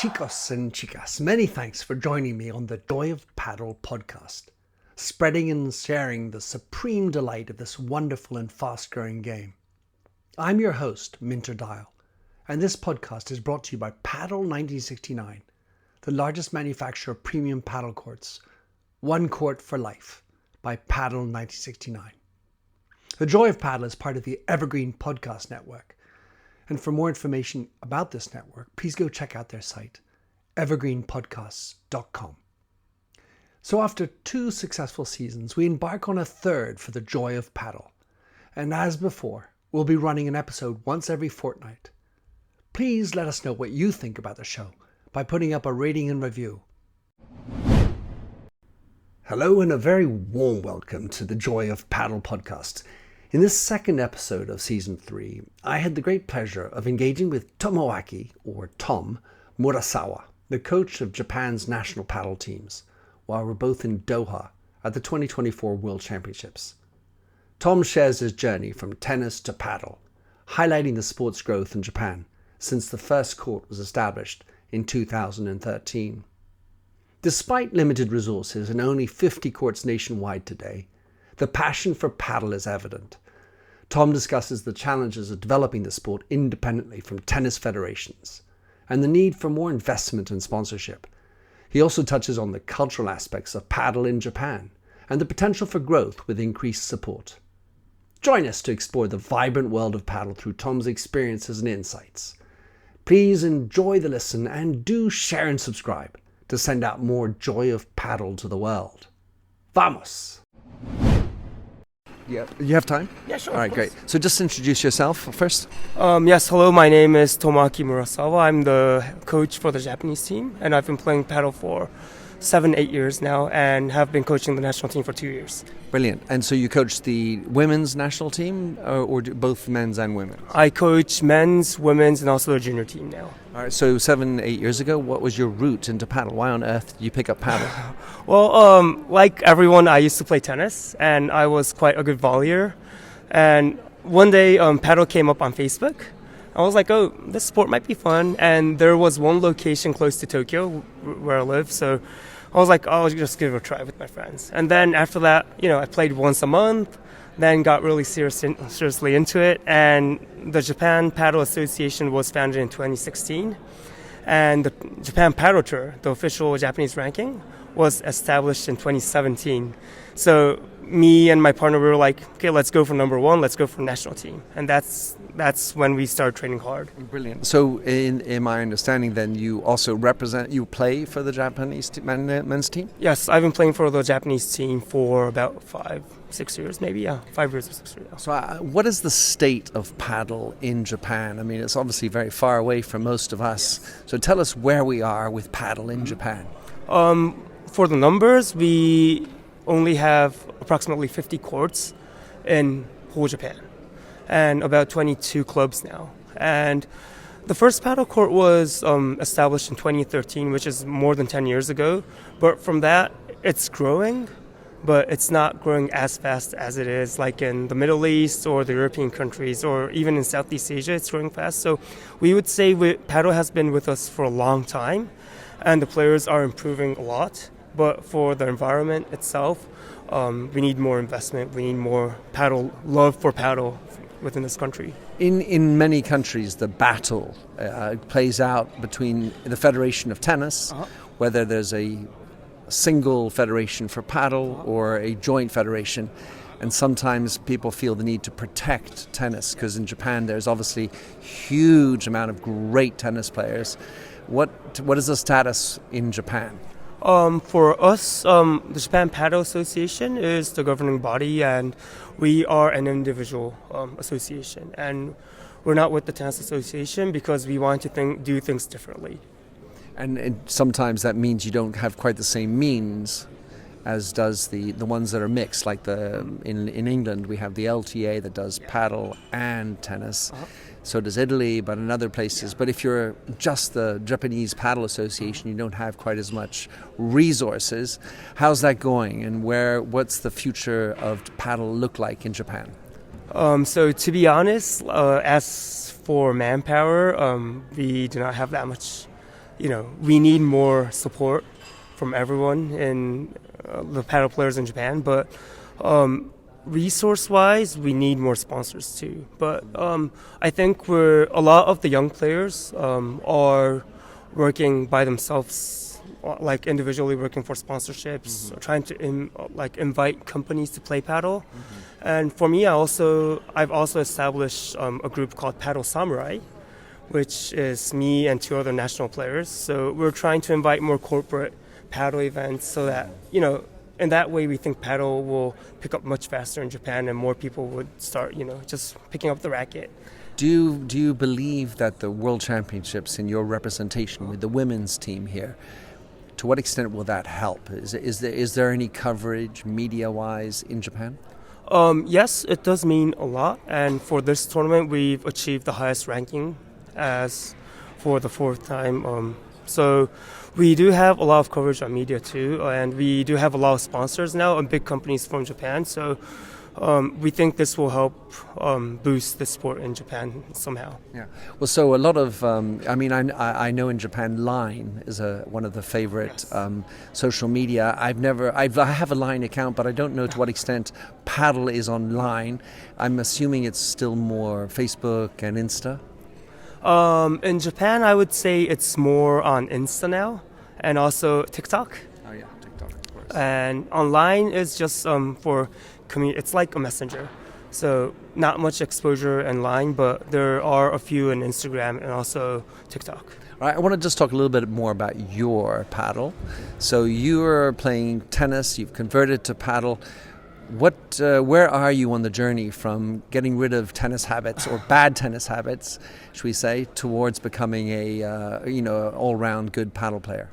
Chicos and chicas, many thanks for joining me on the Joy of Padel podcast, spreading and sharing the supreme delight of this wonderful and fast-growing game. I'm your host, Minter Dial, and this podcast is brought to you by Padel 1969, the largest manufacturer of premium paddle courts, one court for life, by Padel 1969. The Joy of Padel is part of the Evergreen Podcast Network, and for more information about this network, please go check out their site, evergreenpodcasts.com. So after 2 successful seasons, we embark on a third for the Joy of Padel. And as before, we'll be running an episode once every fortnight. Please let us know what you think about the show by putting up a rating and review. Hello and a very warm welcome to the Joy of Padel podcast. In this second episode of Season 3, I had the great pleasure of engaging with Tomoaki, or Tom, Murasawa, the coach of Japan's national paddle teams, while we're both in Doha at the 2024 World Championships. Tom shares his journey from tennis to paddle, highlighting the sport's growth in Japan since the first court was established in 2013. Despite limited resources and only 50 courts nationwide today, the passion for paddle is evident. Tom discusses the challenges of developing the sport independently from tennis federations and the need for more investment and sponsorship. He also touches on the cultural aspects of paddle in Japan and the potential for growth with increased support. Join us to explore the vibrant world of paddle through Tom's experiences and insights. Please enjoy the listen and do share and subscribe to send out more joy of paddle to the world. Vamos! Yeah, you have time? Yeah, sure. All right, great. So just introduce yourself first. Yes, hello, my name is Tomoaki Murasawa. I'm the coach for the Japanese team, and I've been playing paddle for 7-8 years now and have been coaching the national team for 2 years. Brilliant. And so you coach the women's national team or both men's and women's? I coach men's, women's, and also the junior team now. All right, so 7-8 years ago, what was your route into paddle? Why on earth did you pick up paddle? Well, like everyone, I used to play tennis, and I was quite a good volleyer. And one day, paddle came up on Facebook. I was like, oh, this sport might be fun. And there was one location close to Tokyo where I live, so I was like, oh, I'll just give it a try with my friends. And then after that, I played once a month, then got really seriously into it. And the Japan Paddle Association was founded in 2016. And the Japan Paddle Tour, the official Japanese ranking, was established in 2017. So me and my partner, we were like, okay, let's go for number 1, let's go for national team. And that's when we started training hard. Brilliant. So in my understanding then, you also you play for the Japanese men's team? Yes, I've been playing for the Japanese team for about 5-6 years, maybe, 5 years or 6 years. So what is the state of paddle in Japan? I mean, it's obviously very far away from most of us. So tell us where we are with paddle in Japan. For the numbers, we only have approximately 50 courts in whole Japan and about 22 clubs now. And the first paddle court was established in 2013, which is more than 10 years ago. But from that, it's growing, but it's not growing as fast as it is like in the Middle East or the European countries or even in Southeast Asia, it's growing fast. So we would say paddle has been with us for a long time, and the players are improving a lot. But for the environment itself, we need more investment. We need more love for paddle within this country. In many countries, the battle plays out between the Federation of Tennis, whether there's a single federation for paddle or a joint federation. And sometimes people feel the need to protect tennis because in Japan there's obviously huge amount of great tennis players. What is the status in Japan? For us, the Japan Paddle Association is the governing body, and we are an individual association. And we're not with the Tennis Association because we want to do things differently. And sometimes that means you don't have quite the same means as does the ones that are mixed. Like in England, we have the LTA that does paddle and tennis. So does Italy, but in other places. But if you're just the Japanese Paddle Association, you don't have quite as much resources. How's that going, and what's the future of paddle look like in Japan? So to be honest, as for manpower, we do not have that much we need more support from everyone in the paddle players in Japan. But resource-wise, we need more sponsors too. But I think a lot of the young players are working by themselves, like individually working for sponsorships, trying to invite companies to play paddle. And for me, I've also established a group called Paddle Samurai, which is me and 2 other national players. So we're trying to invite more corporate paddle events so that, in that way we think paddle will pick up much faster in Japan and more people would start, just picking up the racket. Do you believe that the World Championships and your representation with the women's team here, to what extent will that help? Is there any coverage media-wise in Japan? Yes, it does mean a lot. And for this tournament, we've achieved the highest ranking as for the 4th time. So we do have a lot of coverage on media too, and we do have a lot of sponsors now and big companies from Japan. So we think this will help boost the sport in Japan somehow. Yeah. Well, so a lot of, I know in Japan Line is one of the favorite social media. I have a Line account, but I don't know to what extent Paddle is on Line. I'm assuming it's still more Facebook and Insta. In Japan, I would say it's more on Insta now, and also TikTok. Oh yeah, TikTok, of course. And online is just for it's like a messenger. So not much exposure online, but there are a few in Instagram and also TikTok. All right, I want to just talk a little bit more about your paddle. So you're playing tennis, you've converted to paddle. Where are you on the journey from getting rid of tennis habits or bad tennis habits, should we say, towards becoming a all-round good paddle player?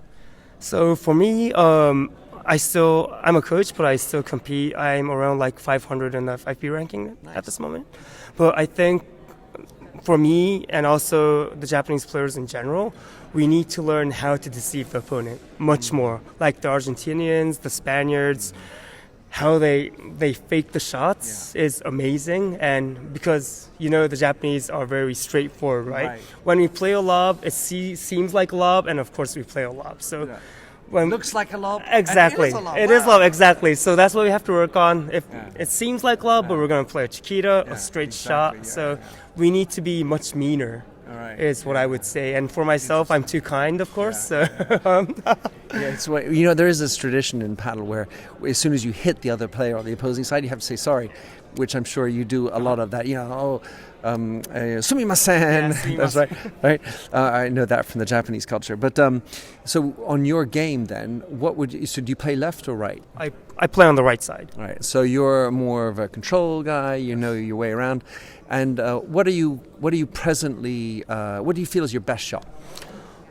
So for me, I'm a coach, but I still compete. I'm around like 500 in the 5P ranking at this moment. But I think for me and also the Japanese players in general, we need to learn how to deceive the opponent much more. Like the Argentinians, the Spaniards, how they fake the shots is amazing. And because, the Japanese are very straightforward, right? When we play a lob, it seems like a lob, and of course we play a lob. So when looks like a lob. Exactly. It is lob, exactly. So that's what we have to work on. If it seems like lob, but we're going to play a chiquita, a straight shot. So we need to be much meaner. Is what I would say. And for myself, I'm too kind, of course. There is this tradition in paddle where as soon as you hit the other player on the opposing side, you have to say sorry, which I'm sure you do a lot of that. Sumimasen. That's right. I know that from the Japanese culture. But so on your game then, do you play left or right? I play on the right side. Right. So you're more of a control guy. You know your way around. And what do you feel is your best shot?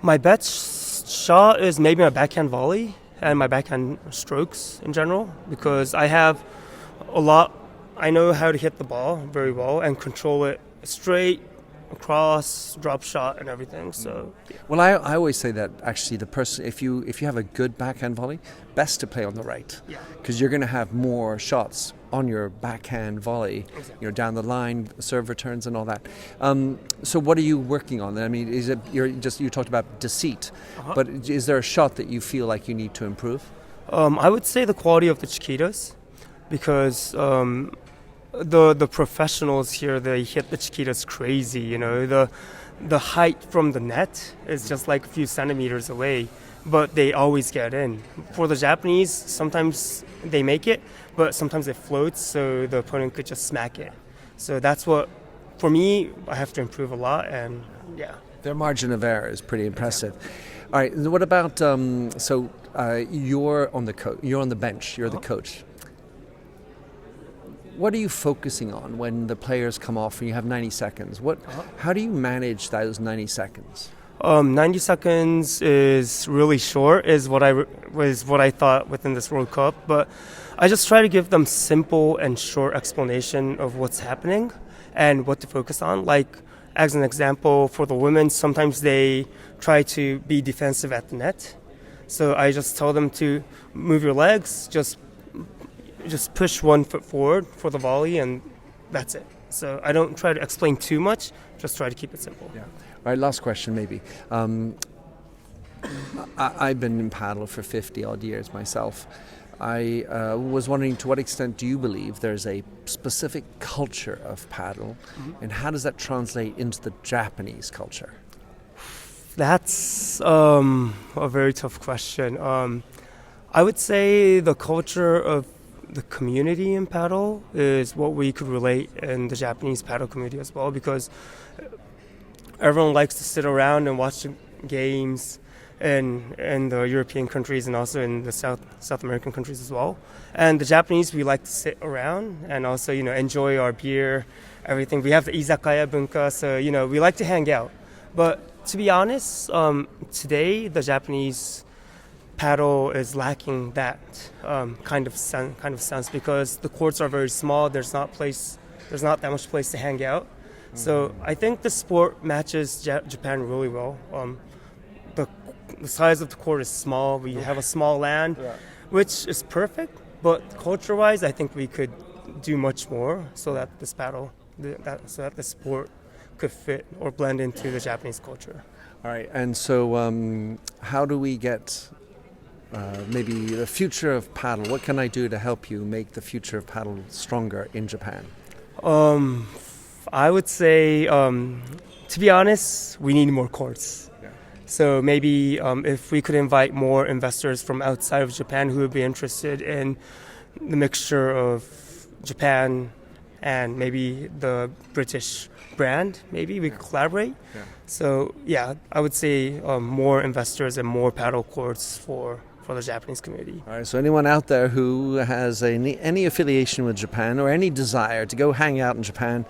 My best shot is maybe my backhand volley and my backhand strokes in general, because I know how to hit the ball very well and control it straight, across, drop shot and everything. So well, I always say that actually the person, if you have a good backhand volley, best to play on the right, because you're going to have more shots on your backhand volley, down the line, serve returns and all that. So what are you working on? I mean, is it you talked about deceit, but is there a shot that you feel like you need to improve? I would say the quality of the chiquitas, because the professionals here, they hit the chiquitas crazy. The height from the net is just like a few centimeters away, but they always get in. For the Japanese, sometimes they make it, but sometimes it floats, so the opponent could just smack it. So that's what, for me, I have to improve a lot, and their margin of error is pretty impressive. All right, what about you're on the bench, you're the coach. What are you focusing on when the players come off and you have 90 seconds? How do you manage those 90 seconds? 90 seconds is really short, is what I thought within this World Cup. But I just try to give them simple and short explanation of what's happening and what to focus on. Like, as an example, for the women, sometimes they try to be defensive at the net. So I just tell them to move your legs, just push 1 foot forward for the volley, and that's it. So I don't try to explain too much, just try to keep it simple. Yeah. All right, last question maybe. I've been in paddle for 50 odd years myself. I was wondering, to what extent do you believe there's a specific culture of paddle, and how does that translate into the Japanese culture? That's a very tough question. I would say the culture of the community in paddle is what we could relate in the Japanese paddle community as well, because everyone likes to sit around and watch the games in the European countries and also in the South American countries as well. And the Japanese, we like to sit around and also, enjoy our beer, everything. We have the izakaya bunka, so, we like to hang out. But to be honest, today the Japanese paddle is lacking that kind of sense because the courts are very small. There's not that much place to hang out. So I think the sport matches Japan really well. The size of the court is small. We have a small land, which is perfect. But culture-wise, I think we could do much more so that so that the sport could fit or blend into the Japanese culture. All right, and so how do we get maybe the future of paddle? What can I do to help you make the future of paddle stronger in Japan? I would say, to be honest, we need more courts. So maybe if we could invite more investors from outside of Japan who would be interested in the mixture of Japan and maybe the British brand, maybe we could collaborate. Yeah. So I would say more investors and more paddle courts for the Japanese community. All right, so anyone out there who has any affiliation with Japan or any desire to go hang out in Japan,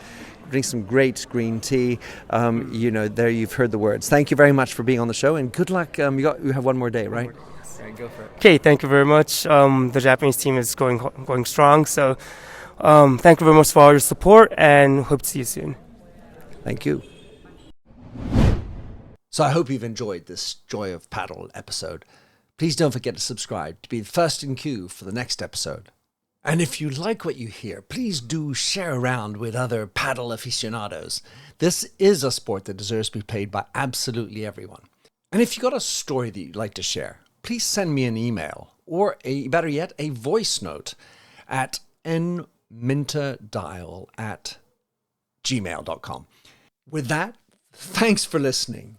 drink some great green tea, there you've heard the words. Thank you very much for being on the show, and good luck. You have one more day, right? Yes. Okay, go for it. Okay, thank you very much. The Japanese team is going strong, so thank you very much for all your support, and hope to see you soon. Thank you. So I hope you've enjoyed this Joy of Paddle episode. Please don't forget to subscribe to be the first in queue for the next episode. And if you like what you hear, please do share around with other paddle aficionados. This is a sport that deserves to be played by absolutely everyone. And if you've got a story that you'd like to share, please send me an email or, better yet, a voice note at nminterdial@gmail.com. With that, thanks for listening,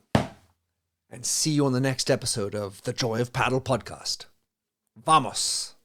and see you on the next episode of the Joy of Paddle podcast. Vamos!